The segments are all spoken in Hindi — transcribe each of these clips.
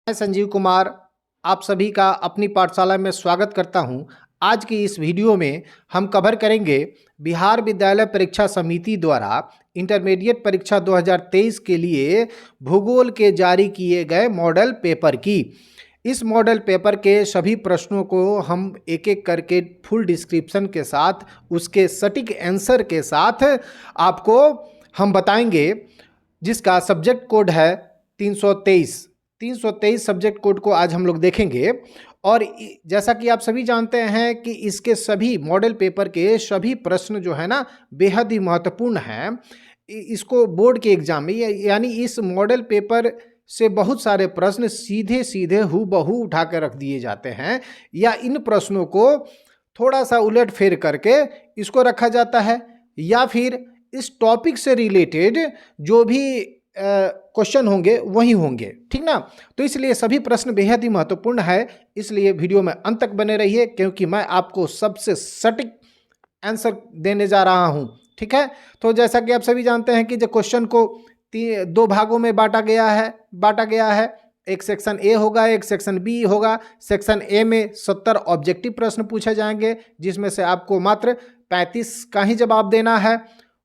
मैं संजीव कुमार आप सभी का अपनी पाठशाला में स्वागत करता हूं। आज की इस वीडियो में हम कवर करेंगे बिहार विद्यालय परीक्षा समिति द्वारा इंटरमीडिएट परीक्षा 2023 के लिए भूगोल के जारी किए गए मॉडल पेपर की। इस मॉडल पेपर के सभी प्रश्नों को हम एक एक करके फुल डिस्क्रिप्शन के साथ उसके सटीक आंसर के साथ आपको हम बताएंगे, जिसका सब्जेक्ट कोड है 323 सब्जेक्ट कोड को आज हम लोग देखेंगे। और जैसा कि आप सभी जानते हैं कि इसके सभी मॉडल पेपर के सभी प्रश्न जो है ना बेहद ही महत्वपूर्ण हैं। इसको बोर्ड के एग्जाम में यानी इस मॉडल पेपर से बहुत सारे प्रश्न सीधे सीधे हूबहू उठा कर रख दिए जाते हैं, या इन प्रश्नों को थोड़ा सा उलट फेर करके इसको रखा जाता है, या फिर इस टॉपिक से रिलेटेड जो भी क्वेश्चन होंगे वही होंगे, ठीक ना। तो इसलिए सभी प्रश्न बेहद ही महत्वपूर्ण है, इसलिए वीडियो में अंत तक बने रहिए, क्योंकि मैं आपको सबसे सटीक आंसर देने जा रहा हूं, ठीक है। तो जैसा कि आप सभी जानते हैं कि जो क्वेश्चन को दो भागों में बांटा गया है। एक सेक्शन ए होगा, एक सेक्शन बी होगा। सेक्शन ए में 70 ऑब्जेक्टिव प्रश्न पूछे जाएंगे, जिसमें से आपको मात्र 35 का ही जवाब देना है।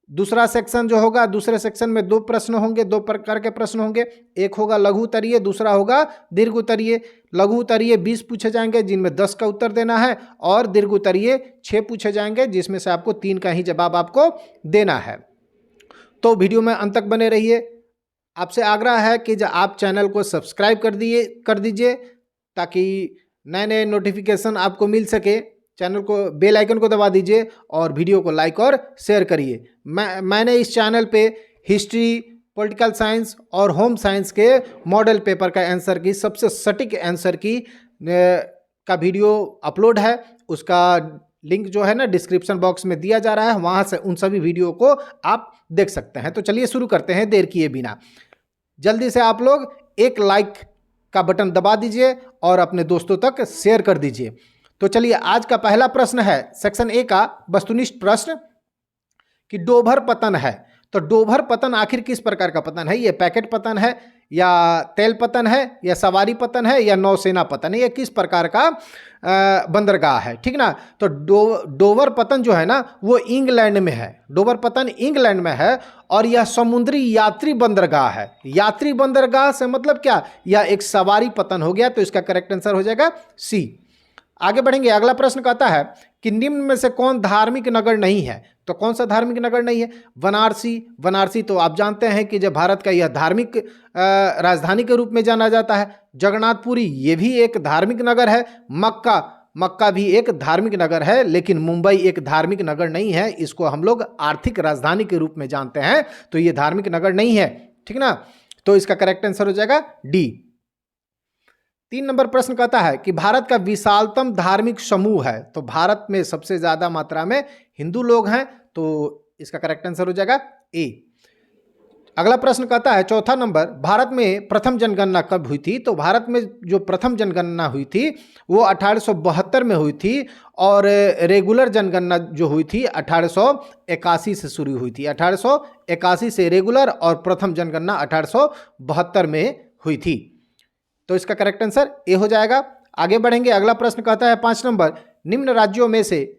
दूसरा सेक्शन जो होगा, दूसरे सेक्शन में दो प्रश्न होंगे, दो प्रकार के प्रश्न होंगे। एक होगा लघु उत्तरीय, दूसरा होगा दीर्घ उत्तरीय। लघु उत्तरीय 20 पूछे जाएंगे, जिनमें 10 का उत्तर देना है, और दीर्घ उत्तरीय 6 पूछे जाएंगे, जिसमें से आपको 3 का ही जवाब आपको देना है। तो वीडियो में अंत तक बने रहिए। आपसे आग्रह है कि जब आप चैनल को सब्सक्राइब कर दीजिए, ताकि नए नए नोटिफिकेशन आपको मिल सके। चैनल को बेल आइकन को दबा दीजिए और वीडियो को लाइक और शेयर करिए। मैंने इस चैनल पे हिस्ट्री, पॉलिटिकल साइंस और होम साइंस के मॉडल पेपर का आंसर की सबसे सटीक आंसर की का वीडियो अपलोड है। उसका लिंक जो है ना डिस्क्रिप्शन बॉक्स में दिया जा रहा है, वहाँ से उन सभी वीडियो को आप देख सकते हैं। तो चलिए शुरू करते हैं देर किए बिना। जल्दी से आप लोग एक लाइक का बटन दबा दीजिए और अपने दोस्तों तक शेयर कर दीजिए। तो चलिए, आज का पहला प्रश्न है सेक्शन ए का वस्तुनिष्ठ प्रश्न कि डोभर पतन है। तो डोभर पतन आखिर किस प्रकार का पतन है? ये पैकेट पतन है, या तेल पतन है, या सवारी पतन है, या नौसेना पतन है? ये किस प्रकार का बंदरगाह है, ठीक ना। तो डोवर पतन जो है ना वो इंग्लैंड में है। डोवर पतन इंग्लैंड में है, और यह समुद्री यात्री बंदरगाह है। यात्री बंदरगाह से मतलब क्या? यह एक सवारी पतन हो गया। तो इसका करेक्ट आंसर हो जाएगा सी। आगे बढ़ेंगे। अगला प्रश्न कहता है कि निम्न में से कौन धार्मिक नगर नहीं है? तो कौन सा धार्मिक नगर नहीं है? बनारसी तो आप जानते हैं कि जब भारत का यह धार्मिक राजधानी के रूप में जाना जाता है। जगन्नाथपुरी ये भी एक धार्मिक नगर है। मक्का भी एक धार्मिक नगर है, लेकिन मुंबई एक धार्मिक नगर नहीं है। इसको हम लोग आर्थिक राजधानी के रूप में जानते हैं, तो ये धार्मिक नगर नहीं है, ठीक ना। तो इसका करेक्ट आंसर हो जाएगा डी। 3 नंबर प्रश्न कहता है कि भारत का विशालतम धार्मिक समूह है। तो भारत में सबसे ज्यादा मात्रा में हिंदू लोग हैं, तो इसका करेक्ट आंसर हो जाएगा ए। अगला प्रश्न कहता है चौथा नंबर, भारत में प्रथम जनगणना कब हुई थी? तो भारत में जो प्रथम जनगणना हुई थी वो 1872 में हुई थी, और रेगुलर जनगणना जो हुई थी 1881 से शुरू हुई थी। 1881 से रेगुलर, और प्रथम जनगणना 1872 में हुई थी। तो इसका करेक्ट आंसर ए हो जाएगा। आगे बढ़ेंगे। अगला प्रश्न कहता है 5 नंबर, निम्न राज्यों में से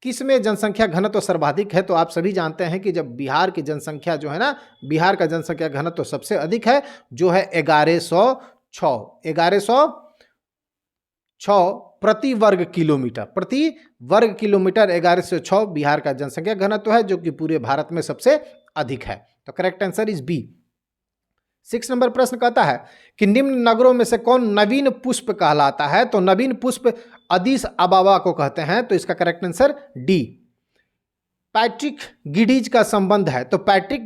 किसमें जनसंख्या घनत्व सर्वाधिक है? तो आप सभी जानते हैं कि जब बिहार की जनसंख्या जो है ना, बिहार का जनसंख्या घनत्व सबसे अधिक है, जो है 1106 प्रति वर्ग किलोमीटर 1106 बिहार का जनसंख्या घनत्व है, जो कि पूरे भारत में सबसे अधिक है। तो करेक्ट आंसर इज बी। 6 नंबर प्रश्न कहता है कि निम्न नगरों में से कौन नवीन पुष्प कहलाता है? तो नवीन पुष्प अदीस अबाबा को कहते हैं। तो इसका करेक्ट आंसर डी। पैट्रिक गिडीज का संबंध है। तो पैट्रिक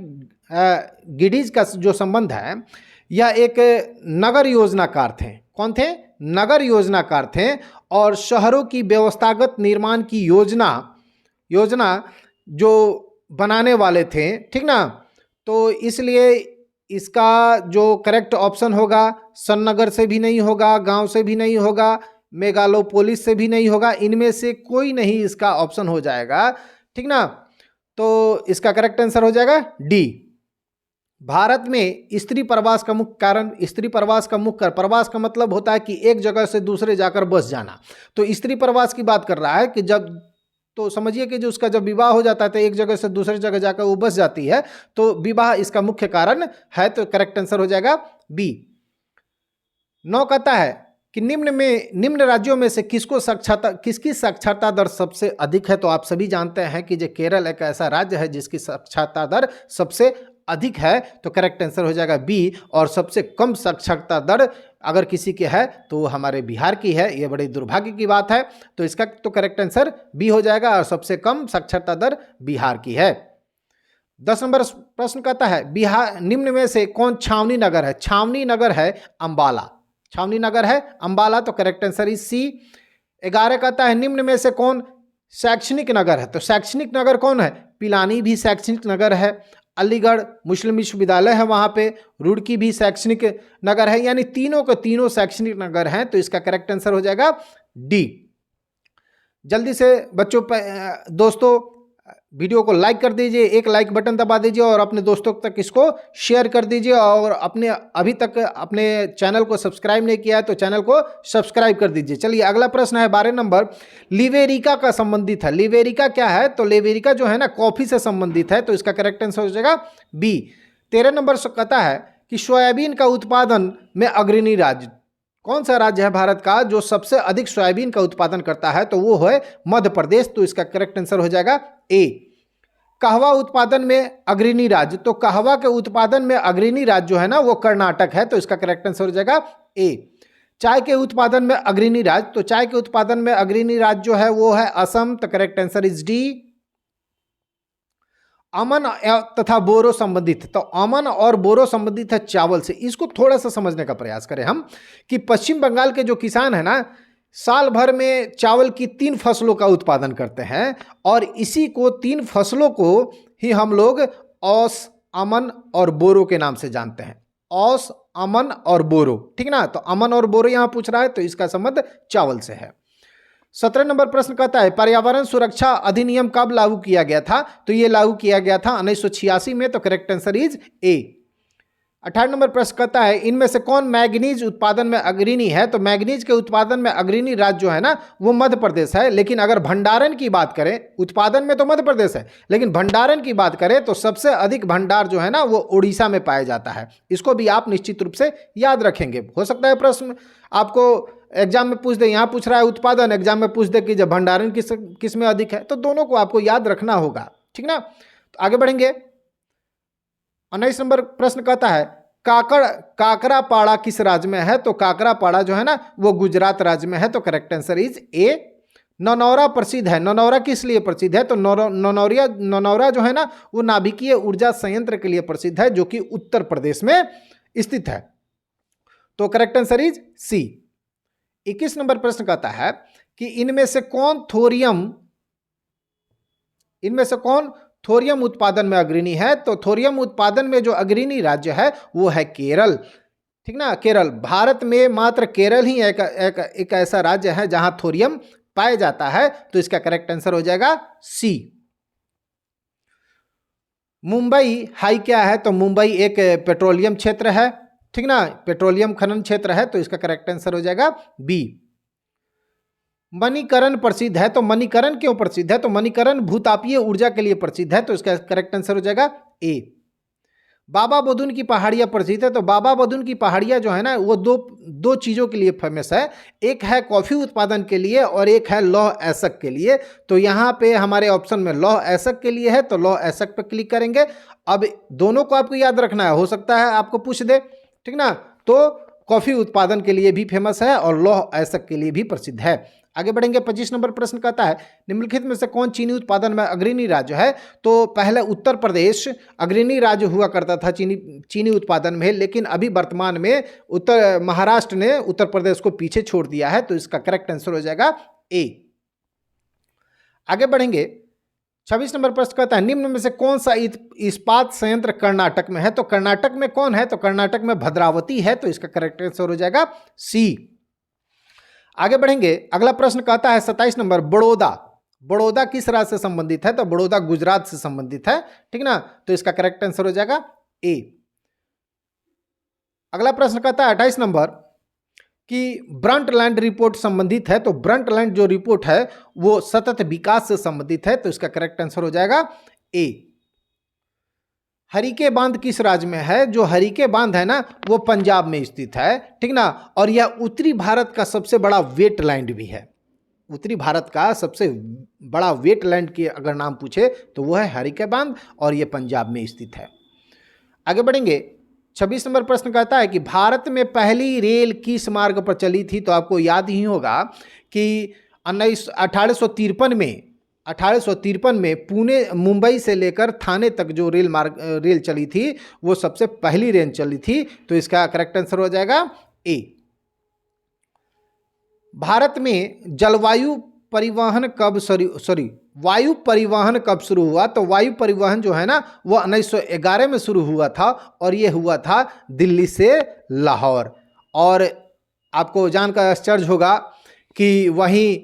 गिडीज का जो संबंध है, यह एक नगर योजनाकार थे। कौन थे? नगर योजनाकार थे, और शहरों की व्यवस्थागत निर्माण की योजना जो बनाने वाले थे, ठीक ना। तो इसलिए इसका जो करेक्ट ऑप्शन होगा, सन्नगर से भी नहीं होगा, गांव से भी नहीं होगा, मेगालोपोलिस से भी नहीं होगा, इनमें से कोई नहीं इसका ऑप्शन हो जाएगा, ठीक ना। तो इसका करेक्ट आंसर हो जाएगा डी। भारत में स्त्री प्रवास का मुख्य कारण, स्त्री प्रवास का मुख्य प्रवास का मतलब होता है कि एक जगह से दूसरे जाकर बस जाना। तो स्त्री प्रवास की बात कर रहा है कि जब, तो समझिए कि जो उसका जब विवाह हो जाता है तो एक जगह से दूसरी जगह जाकर वो बस जाती है, तो विवाह इसका मुख्य कारण है। तो करेक्ट आंसर हो जाएगा बी। 9 कहता है कि निम्न राज्यों में से किसकी साक्षरता दर सबसे अधिक है। तो आप सभी जानते हैं कि जो केरल एक ऐसा राज्य है जिसकी साक्षरता दर सबसे अधिक है। तो करेक्ट आंसर हो जाएगा बी। और सबसे कम साक्षरता दर अगर किसी के है तो वो हमारे बिहार की है। ये बड़ी दुर्भाग्य की बात है। तो इसका तो करेक्ट आंसर बी हो जाएगा और सबसे कम साक्षरता दर बिहार की है। 10 नंबर प्रश्न कहता है बिहार निम्न में से कौन छावनी नगर है। छावनी नगर है अंबाला। छावनी नगर है अंबाला। तो करेक्ट आंसर इज सी। 11 कहता है निम्न में से कौन शैक्षणिक नगर है। तो शैक्षणिक नगर कौन है। पिलानी भी शैक्षणिक नगर है, अलीगढ़ मुस्लिम विश्वविद्यालय है वहाँ पे, रुड़की भी शैक्षणिक नगर है, यानी तीनों के तीनों शैक्षणिक नगर हैं। तो इसका करेक्ट आंसर हो जाएगा डी। जल्दी से बच्चों दोस्तों वीडियो को लाइक कर दीजिए, एक लाइक बटन दबा दीजिए और अपने दोस्तों तक इसको शेयर कर दीजिए। और अभी तक अपने चैनल को सब्सक्राइब नहीं किया है तो चैनल को सब्सक्राइब कर दीजिए। चलिए अगला प्रश्न है 12 नंबर, लिवेरिका का संबंधित है। लिवेरिका क्या है। तो लिवेरिका जो है ना कॉफी से संबंधित है। तो इसका करेक्ट आंसर हो जाएगा बी। 13 नंबर से कहता है कि सोयाबीन का उत्पादन में अग्रणी राज्य कौन सा राज्य है भारत का जो सबसे अधिक सोयाबीन का उत्पादन करता है। तो वो है मध्य प्रदेश। तो इसका करेक्ट आंसर हो जाएगा ए। कहवा उत्पादन में अग्रणी राज्य, तो कहवा के उत्पादन में अग्रणी राज्य जो है ना वो कर्नाटक है। तो इसका करेक्ट आंसर हो जाएगा ए। चाय के उत्पादन में अग्रणी राज्य, तो चाय के उत्पादन में अग्रणी राज्य जो है वो है असम। तो करेक्ट आंसर इज डी। अमन तथा बोरो संबंधित, तो अमन और बोरो संबंधित है चावल से। इसको थोड़ा सा समझने का प्रयास करें हम कि पश्चिम बंगाल के जो किसान है ना साल भर में चावल की 3 फसलों का उत्पादन करते हैं और इसी को 3 फसलों को ही हम लोग औस, अमन और बोरो के नाम से जानते हैं। औस, अमन और बोरो, ठीक ना। तो अमन और बोरो यहां पूछ रहा है तो इसका संबंध चावल से है। 17 नंबर प्रश्न कहता है पर्यावरण सुरक्षा अधिनियम कब लागू किया गया था। तो ये लागू किया गया था 1986 में। तो correct answer is a. 18 number प्रश्न कहता है इनमें से कौन मैग्नीज उत्पादन में अग्रणी है। तो मैग्नीज के उत्पादन में अग्रणी राज्य जो है ना वो मध्य प्रदेश है। लेकिन अगर भंडारण की बात करें, उत्पादन में तो मध्य प्रदेश है लेकिन भंडारण की बात करें तो सबसे अधिक भंडार जो है ना वो उड़ीसा में पाया जाता है। इसको भी आप निश्चित रूप से याद रखेंगे। हो सकता है प्रश्न आपको एग्जाम में पूछ दे, यहाँ पूछ रहा है उत्पादन, एग्जाम में पूछ दे कि जब भंडारण किस में अधिक है। तो दोनों को आपको याद रखना होगा, ठीक ना। तो आगे बढ़ेंगे। 19 नंबर प्रश्न कहता है काकरापाड़ा किस राज्य में है। तो काकरापाड़ा जो है ना वो गुजरात राज्य में है। तो correct answer is a. Nanaura प्रसिद्ध है। ननौरा किस लिए प्रसिद्ध है। तो ननौरा जो है ना वो नाभिकीय ऊर्जा संयंत्र के लिए प्रसिद्ध है जो कि उत्तर प्रदेश में स्थित है। तो करेक्ट आंसर इज सी। 21 नंबर प्रश्न कहता है कि इनमें से कौन थोरियम उत्पादन में अग्रणी है। तो थोरियम उत्पादन में जो अग्रणी राज्य है वो है केरल, ठीक ना। केरल, भारत में मात्र केरल ही एक ऐसा राज्य है जहां थोरियम पाया जाता है। तो इसका करेक्ट आंसर हो जाएगा सी। मुंबई हाई क्या है। तो मुंबई एक पेट्रोलियम क्षेत्र है, ठीक ना, पेट्रोलियम खनन क्षेत्र है। तो इसका करेक्ट आंसर हो जाएगा बी। मणिकरण प्रसिद्ध है। तो मणिकरण क्यों प्रसिद्ध है। तो मणिकरण भूतापीय ऊर्जा के लिए प्रसिद्ध है। तो इसका करेक्ट आंसर हो जाएगा ए। बाबा बुदुन की पहाड़ियाँ प्रसिद्ध है। तो बाबा बुदुन की पहाड़ियाँ जो है ना वो दो चीज़ों के लिए फेमस है। एक है कॉफ़ी उत्पादन के लिए और एक है लौह ऐसक के लिए। तो यहाँ पे हमारे ऑप्शन में लौह ऐसक के लिए है तो लौह ऐसक पर क्लिक करेंगे। अब दोनों को आपको याद रखना है, हो सकता है आपको पूछ दे, ठीक ना। तो कॉफ़ी उत्पादन के लिए भी फेमस है और लौह ऐसक के लिए भी प्रसिद्ध है। आगे बढ़ेंगे। 25 नंबर प्रश्न कहता है निम्नलिखित में से कौन चीनी उत्पादन में अग्रणी राज्य है। तो पहले उत्तर प्रदेश अग्रणी राज्य हुआ करता था चीनी उत्पादन में, लेकिन अभी वर्तमान में महाराष्ट्र ने उत्तर प्रदेश को पीछे छोड़ दिया है। तो इसका करेक्ट आंसर हो जाएगा ए। आगे बढ़ेंगे। 26 नंबर प्रश्न कहता है निम्न में से कौन सा इस्पात संयंत्र कर्नाटक में है। तो कर्नाटक में कौन है। तो कर्नाटक में भद्रावती है। तो इसका करेक्ट आंसर हो जाएगा सी। आगे बढ़ेंगे। अगला प्रश्न कहता है 27 नंबर बड़ौदा किस राज्य से संबंधित है। तो बड़ौदा गुजरात से संबंधित है, ठीक ना। तो इसका करेक्ट आंसर हो जाएगा ए। अगला प्रश्न कहता है 28 नंबर कि ब्रंटलैंड रिपोर्ट संबंधित है। तो ब्रंटलैंड जो रिपोर्ट है वो सतत विकास से संबंधित है, तो इसका करेक्ट आंसर हो जाएगा ए। हरिके बांध किस राज्य में है? जो हरिके बांध है ना वो पंजाब में स्थित है, ठीक ना। और यह उत्तरी भारत का सबसे बड़ा वेटलैंड भी है। उत्तरी भारत का सबसे बड़ा वेटलैंड की अगर नाम पूछे तो वो है हरिके बांध और ये पंजाब में स्थित है। आगे बढ़ेंगे, 26 नंबर प्रश्न कहता है कि भारत में पहली रेल किस मार्ग पर चली थी? तो आपको याद ही होगा कि 1853 में पुणे मुंबई से लेकर थाने तक जो रेल चली थी वो सबसे पहली रेल चली थी, तो इसका करेक्ट आंसर हो जाएगा ए। भारत में जलवायु परिवहन कब वायु परिवहन कब शुरू हुआ? तो वायु परिवहन जो है ना वो 1911 में शुरू हुआ था और ये हुआ था दिल्ली से लाहौर। और आपको जानकर आश्चर्य होगा कि वहीं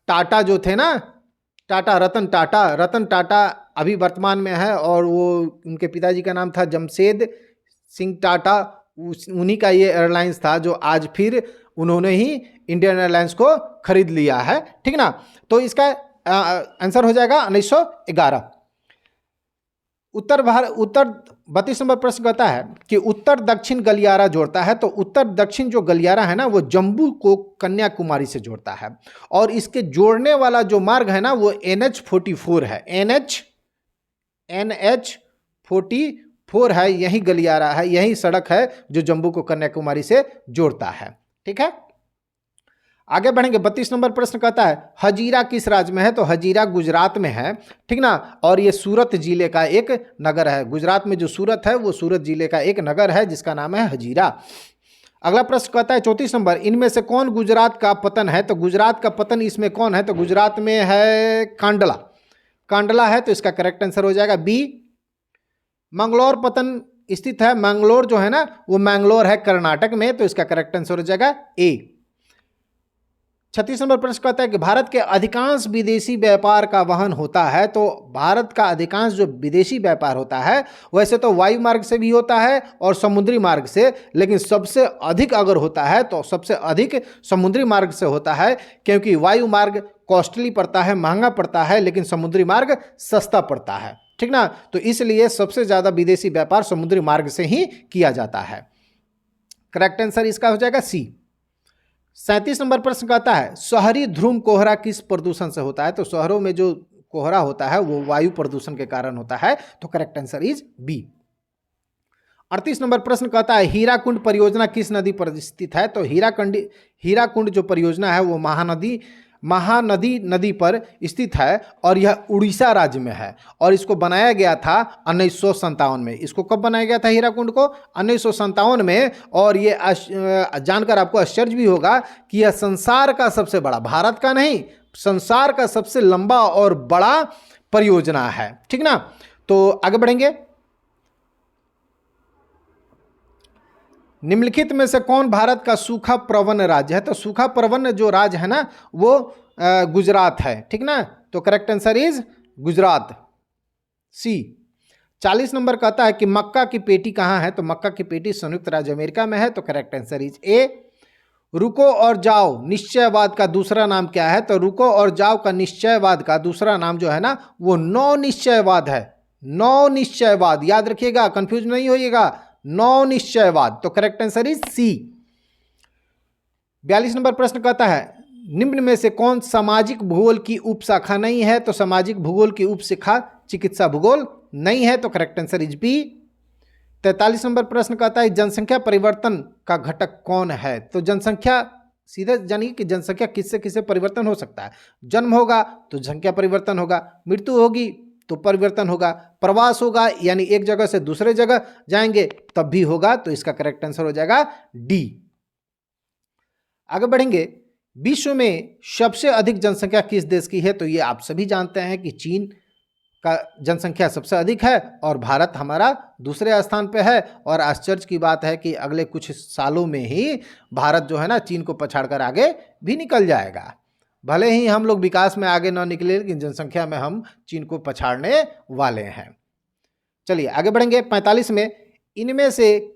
टाटा जो थे ना, रतन टाटा अभी वर्तमान में है और वो उनके पिताजी का नाम था जमशेद सिंह टाटा, उन्हीं का ये एयरलाइंस था जो आज फिर उन्होंने ही इंडियन एयरलाइंस को खरीद लिया है, ठीक ना। तो इसका आंसर हो जाएगा 1911। उत्तर 32 नंबर प्रश्न कहता है कि उत्तर दक्षिण गलियारा जोड़ता है। तो उत्तर दक्षिण जो गलियारा है ना वो जम्मू को कन्याकुमारी से जोड़ता है और इसके जोड़ने वाला जो मार्ग है ना वो NH-44 है। NH-44 है, यही गलियारा है, यही सड़क है जो जम्मू को कन्याकुमारी से जोड़ता है, ठीक है। आगे बढ़ेंगे, 32 नंबर प्रश्न कहता है हजीरा किस राज्य में है? तो हजीरा गुजरात में है, ठीक ना। और ये सूरत जिले का एक नगर है। गुजरात में जो सूरत है वो सूरत जिले का एक नगर है जिसका नाम है हजीरा। अगला प्रश्न कहता है 34 नंबर, इनमें से कौन गुजरात का पतन है? तो गुजरात का पतन इसमें कौन है? तो गुजरात में है कांडला है, तो इसका करेक्ट आंसर हो जाएगा बी। मंगलौर पतन स्थित है, मंगलौर जो है ना वो मैंगलोर है कर्नाटक में, तो इसका करेक्ट आंसर हो जाएगा ए। 36 नंबर प्रश्न कहता है कि भारत के अधिकांश विदेशी व्यापार का वहन होता है। तो भारत का अधिकांश जो विदेशी व्यापार होता है वैसे तो वायु मार्ग से भी होता है और समुद्री मार्ग से, लेकिन सबसे अधिक अगर होता है तो सबसे अधिक समुद्री मार्ग से होता है, क्योंकि वायु मार्ग कॉस्टली पड़ता है, महंगा पड़ता है, लेकिन समुद्री मार्ग सस्ता पड़ता है, ठीक ना। तो इसलिए सबसे ज़्यादा विदेशी व्यापार समुद्री मार्ग से ही किया जाता है। करेक्ट आंसर इसका हो जाएगा सी। 37 नंबर प्रश्न कहता है शहरी ध्रुव कोहरा किस प्रदूषण से होता है? तो शहरों में जो कोहरा होता है वो वायु प्रदूषण के कारण होता है, तो करेक्ट आंसर इज बी। 38 नंबर प्रश्न कहता है हीराकुंड परियोजना किस नदी पर स्थित है? तो हीराकुंड जो परियोजना है वो महानदी नदी पर स्थित है और यह उड़ीसा राज्य में है और इसको बनाया गया था 1957 में। इसको कब बनाया गया था हीराकुंड को? 1957 में। और ये जानकर आपको आश्चर्य भी होगा कि यह संसार का सबसे बड़ा, भारत का नहीं, संसार का सबसे लंबा और बड़ा परियोजना है, ठीक ना। तो आगे बढ़ेंगे, निम्नलिखित में से कौन भारत का सूखा प्रवण राज्य है? तो सूखा प्रवण जो राज्य है ना वो गुजरात है, ठीक ना। तो correct answer is Gujarat, C. 40 नंबर कहता है कि मक्का की पेटी कहाँ है? तो मक्का की पेटी संयुक्त राज्य अमेरिका में है, तो करेक्ट आंसर इज ए। रुको और जाओ निश्चयवाद का दूसरा नाम क्या है? तो रुको और जाओ का निश्चयवाद का दूसरा नाम जो है ना वो नौ निश्चयवाद है। नौ निश्चयवाद, याद रखिएगा, कंफ्यूज नहीं होइएगा, नौ निश्चयवाद, तो करेक्ट आंसर इज सी। 42 नंबर प्रश्न कहता है निम्न में से कौन सामाजिक भूगोल की उपशाखा नहीं है? तो सामाजिक भूगोल की उपशाखा चिकित्सा भूगोल नहीं है, तो करेक्ट आंसर इज बी। 43 नंबर प्रश्न कहता है जनसंख्या परिवर्तन का घटक कौन है? तो जनसंख्या, सीधे जानिए कि जनसंख्या किससे किससे परिवर्तन हो सकता है। जन्म होगा तो संख्या परिवर्तन होगा, मृत्यु होगी तो परिवर्तन होगा, प्रवास होगा यानी एक जगह से दूसरे जगह जाएंगे तब भी होगा, तो इसका करेक्ट आंसर हो जाएगा डी। आगे बढ़ेंगे, विश्व में सबसे अधिक जनसंख्या किस देश की है? तो ये आप सभी जानते हैं कि चीन का जनसंख्या सबसे अधिक है और भारत हमारा दूसरे स्थान पे है। और आश्चर्य की बात है कि अगले कुछ सालों में ही भारत जो है ना चीन को पछाड़कर आगे भी निकल जाएगा। भले ही हम लोग विकास में आगे ना निकले, लेकिन जनसंख्या में हम चीन को पछाड़ने वाले हैं। चलिए आगे बढ़ेंगे, 45 में इनमें से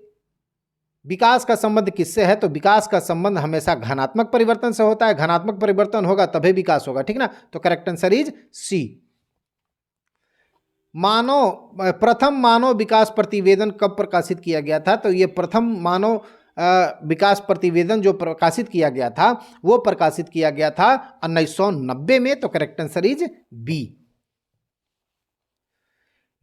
विकास का संबंध किससे है? तो विकास का संबंध हमेशा घनात्मक परिवर्तन से होता है। घनात्मक परिवर्तन होगा तभी विकास होगा, ठीक ना। तो करेक्ट आंसर इज सी। प्रथम मानव विकास प्रतिवेदन कब प्रकाशित किया गया था? तो ये प्रथम मानव विकास प्रतिवेदन जो प्रकाशित किया गया था वो प्रकाशित किया गया था 1990 में। तो करेक्ट आंसर इज बी।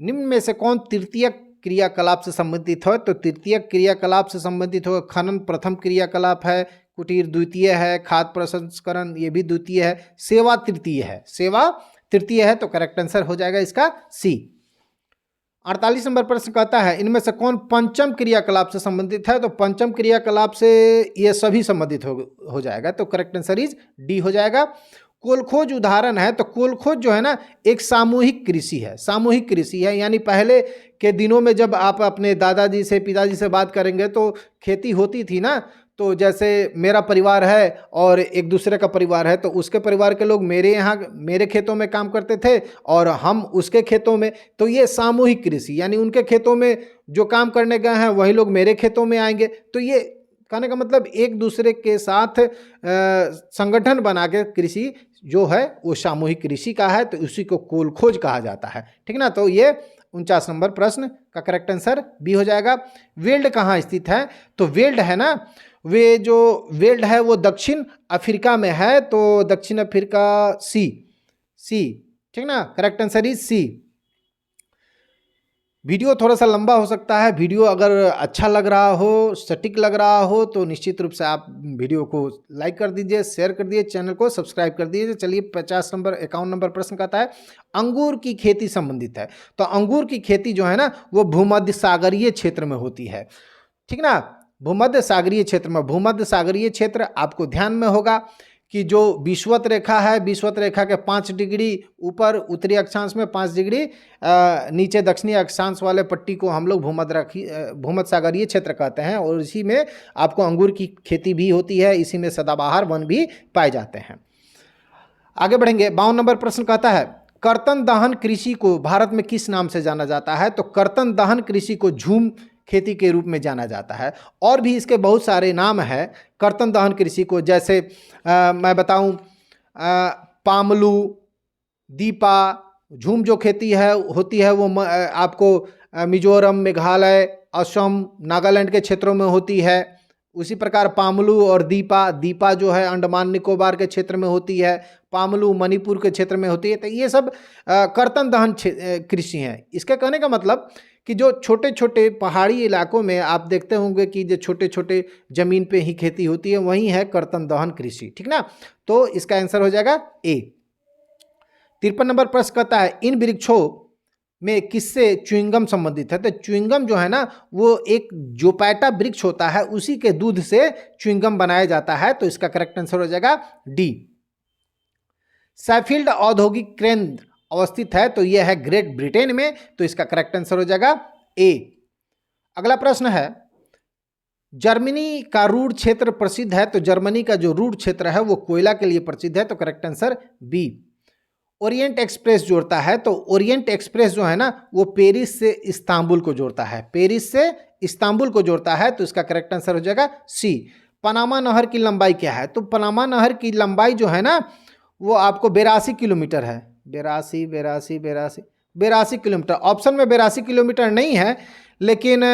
निम्न में से कौन तृतीय क्रियाकलाप से संबंधित है? तो तृतीय क्रियाकलाप से संबंधित हो, खनन प्रथम क्रियाकलाप है, कुटीर द्वितीय है, खाद्य प्रसंस्करण ये भी द्वितीय है, सेवा तृतीय है। सेवा तृतीय है, तो करेक्ट आंसर हो जाएगा इसका सी। 48 नंबर प्रश्न कहता है इनमें से कौन पंचम क्रियाकलाप से संबंधित है? तो पंचम क्रियाकलाप से ये सभी संबंधित हो जाएगा, तो करेक्ट आंसर इज डी हो जाएगा। कोलखोज उदाहरण है, तो कोलखोज जो है ना एक सामूहिक कृषि है। सामूहिक कृषि है यानी पहले के दिनों में जब आप अपने दादाजी से पिताजी से बात करेंगे तो खेती होती थी ना, तो जैसे मेरा परिवार है और एक दूसरे का परिवार है, तो उसके परिवार के लोग मेरे यहाँ मेरे खेतों में काम करते थे और हम उसके खेतों में, तो ये सामूहिक कृषि यानी उनके खेतों में जो काम करने गए हैं वही लोग मेरे खेतों में आएंगे। तो ये कहने का मतलब एक दूसरे के साथ संगठन बना के कृषि जो है वो सामूहिक कृषि का है, तो उसी को कोलखोज कहा जाता है, ठीक ना। तो ये 49 नंबर प्रश्न का करेक्ट आंसर बी हो जाएगा। वेल्ड कहाँ स्थित है? तो वेल्ड है ना, वे जो वेल्ड है वो दक्षिण अफ्रीका में है, तो दक्षिण अफ्रीका सी, ठीक ना, correct answer is C. Video थोड़ा सा लंबा हो सकता है, वीडियो अगर अच्छा लग रहा हो, सटीक लग रहा हो तो निश्चित रूप से आप वीडियो को लाइक कर दीजिए, शेयर कर दीजिए, चैनल को सब्सक्राइब कर दीजिए। चलिए 51 नंबर प्रश्न कहता है अंगूर की खेती संबंधित है। तो अंगूर की खेती जो है ना वो भूमध्य सागरीय क्षेत्र में होती है, ठीक ना। भूमध्य सागरीय क्षेत्र में, भूमध्य सागरीय क्षेत्र आपको ध्यान में होगा कि जो विषुवत रेखा है, विषुवत रेखा के 5 डिग्री ऊपर उत्तरी अक्षांश में, 5 डिग्री नीचे दक्षिणी अक्षांश वाले पट्टी को हम लोग भूमध्य सागरीय क्षेत्र कहते हैं, और इसी में आपको अंगूर की खेती भी होती है, इसी में सदाबहार वन भी पाए जाते हैं। आगे बढ़ेंगे। 52 नंबर प्रश्न कहता है कर्तन दहन कृषि को भारत में किस नाम से जाना जाता है? तो कर्तन दहन कृषि को झूम खेती के रूप में जाना जाता है, और भी इसके बहुत सारे नाम हैं कर्तन दहन कृषि को, जैसे मैं बताऊं पामलू, दीपा। झूम जो खेती है होती है वो आपको मिजोरम, मेघालय, असम, नागालैंड के क्षेत्रों में होती है। उसी प्रकार पामलू और दीपा जो है अंडमान निकोबार के क्षेत्र में होती है, पामलू मणिपुर के क्षेत्र में होती है। तो ये सब कर्तन दहन कृषि हैं। इसके कहने का मतलब कि जो छोटे छोटे पहाड़ी इलाकों में आप देखते होंगे कि जो छोटे छोटे जमीन पे ही खेती होती है वही है कर्तन दहन कृषि, ठीक ना। तो इसका आंसर हो जाएगा ए। 53 नंबर प्रश्न कहता है इन वृक्षों में किससे च्युइंगम संबंधित है? तो च्युइंगम जो है ना वो एक जोपैटा वृक्ष होता है, उसी के दूध से च्युइंगम बनाया जाता है, तो इसका करेक्ट आंसर हो जाएगा डी। सैफील्ड औद्योगिक केंद्र अवस्थित है, तो यह है ग्रेट ब्रिटेन में, तो इसका करेक्ट आंसर हो जाएगा ए। अगला प्रश्न है जर्मनी का रूर क्षेत्र प्रसिद्ध है, तो जर्मनी का जो रूर क्षेत्र है वो कोयला के लिए प्रसिद्ध है, तो correct answer B. Orient Express जोड़ता है, तो ओरिएंट एक्सप्रेस जो है ना वो पेरिस से इस्तांबुल को जोड़ता है, पेरिस से इस्तांबुल को जोड़ता है, तो इसका करेक्ट आंसर हो जाएगा सी। पनामा नहर की लंबाई क्या है? तो पनामा नहर की लंबाई जो है ना वो आपको 82 किलोमीटर है, 82 किलोमीटर। ऑप्शन में 82 किलोमीटर नहीं है, लेकिन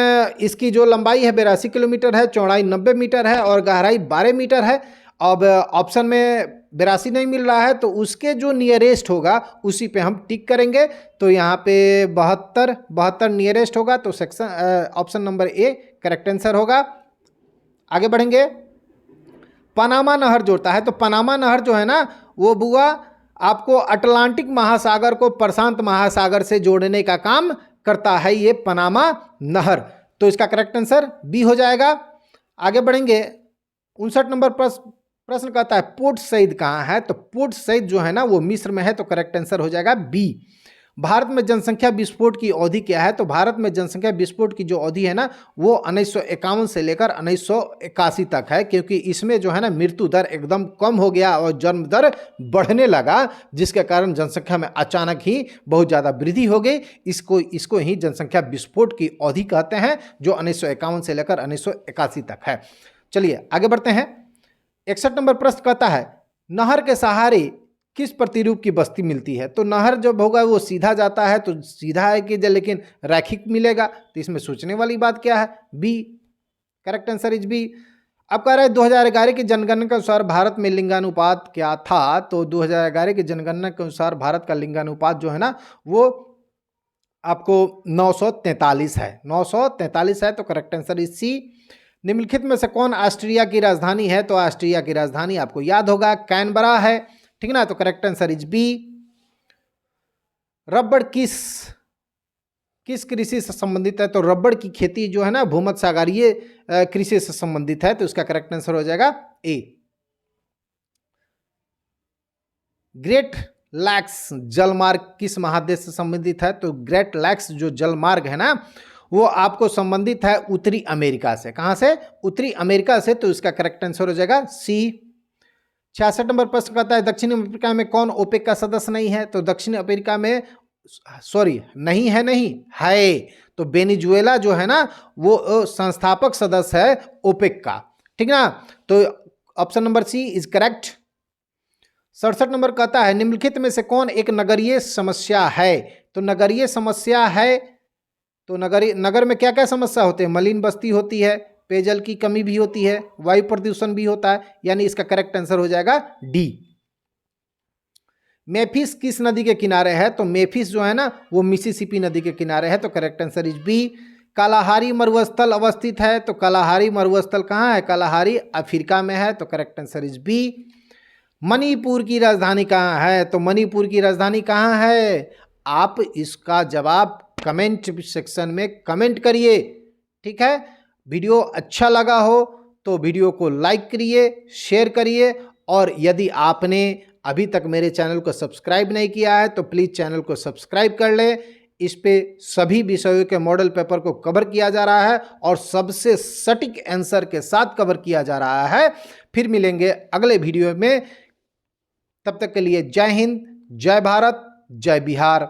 इसकी जो लंबाई है 82 किलोमीटर है, चौड़ाई 90 मीटर है और गहराई 12 मीटर है। अब ऑप्शन में 82 नहीं मिल रहा है, तो उसके जो नियरेस्ट होगा उसी पे हम टिक करेंगे, तो यहाँ पे 72 नियरेस्ट होगा, तो section option number A correct answer होगा। आगे बढ़ेंगे। पनामा नहर जोड़ता है, तो पनामा नहर जो है ना वो बुआ आपको अटलांटिक महासागर को प्रशांत महासागर से जोड़ने का काम करता है, ये पनामा नहर, तो इसका करेक्ट आंसर बी हो जाएगा। आगे बढ़ेंगे। 59 नंबर प्रश्न कहता है पोर्ट सईद कहाँ है? तो पोर्ट सईद जो है ना वो मिस्र में है, तो करेक्ट आंसर हो जाएगा बी। भारत में जनसंख्या विस्फोट की अवधि क्या है? तो भारत में जनसंख्या विस्फोट की जो अवधि है ना, वो 1951 से लेकर 1981 तक है, क्योंकि इसमें जो है ना मृत्यु दर एकदम कम हो गया और जन्म दर बढ़ने लगा, जिसके कारण जनसंख्या में अचानक ही बहुत ज़्यादा वृद्धि हो गई। इसको ही जनसंख्या विस्फोट की अवधि कहते हैं, जो 1951 से लेकर 1981 तक है। चलिए आगे बढ़ते हैं। 61 नंबर प्रश्न कहता है, नहर के सहारे किस प्रतिरूप की बस्ती मिलती है? तो नहर जब होगा वो सीधा जाता है तो सीधा है कि लेकिन रैखिक मिलेगा, तो इसमें सोचने वाली बात क्या है? B, correct answer is B. अब कह रहा है 2011 की जनगणना के अनुसार भारत में लिंगानुपात क्या था? तो 2011 की जनगणना के अनुसार भारत का लिंगानुपात जो है ना, वो आपको 943 है, 943 है, तो करेक्ट आंसर इज सी। निम्नलिखित में से कौन ऑस्ट्रिया की राजधानी है? तो ऑस्ट्रिया की राजधानी आपको याद होगा कैनबरा है, ठीक ना, तो करेक्ट आंसर इज बी। रबड़ किस कृषि से संबंधित है? तो रबड़ की खेती जो है ना भूमध्य सागरीय कृषि से संबंधित है, तो इसका करेक्ट आंसर हो जाएगा ए। ग्रेट लैक्स जलमार्ग किस महादेश से संबंधित है? तो ग्रेट लैक्स जो जलमार्ग है ना, वो आपको संबंधित है उत्तरी अमेरिका से। कहां से? उत्तरी अमेरिका से, तो इसका करेक्ट आंसर हो जाएगा सी। 66 नंबर प्रश्न कहता है, दक्षिण अफ्रीका में कौन ओपेक का सदस्य नहीं है? तो दक्षिण अफ्रीका में नहीं है, तो वेनेजुएला जो है ना वो संस्थापक सदस्य है ओपेक का, ठीक ना, तो option number C is correct. 67 नंबर कहता है, निम्नलिखित में से कौन एक नगरीय समस्या है? तो नगरीय समस्या है, तो नगर में क्या क्या समस्या होते हैं? मलिन बस्ती होती है, पेयजल की कमी भी होती है, वायु प्रदूषण भी होता है, यानी इसका करेक्ट आंसर हो जाएगा डी। मेफिस किस नदी के किनारे है? तो मेफिस जो है ना वो मिसिसिपी नदी के किनारे है, तो correct answer is B. Kalahari मरुस्थल अवस्थित है, तो कालाहारी मरुस्थल कहाँ है? कालाहारी अफ्रीका में है, तो correct answer is B. Manipur की राजधानी कहाँ है? तो मणिपुर की राजधानी कहाँ है? आप इसका जवाब कमेंट सेक्शन में कमेंट करिए, ठीक है। वीडियो अच्छा लगा हो तो वीडियो को लाइक करिए, शेयर करिए, और यदि आपने अभी तक मेरे चैनल को सब्सक्राइब नहीं किया है तो प्लीज़ चैनल को सब्सक्राइब कर लें। इस पे सभी विषयों के मॉडल पेपर को कवर किया जा रहा है और सबसे सटीक आंसर के साथ कवर किया जा रहा है। फिर मिलेंगे अगले वीडियो में, तब तक के लिए जय हिंद, जय भारत, जय बिहार।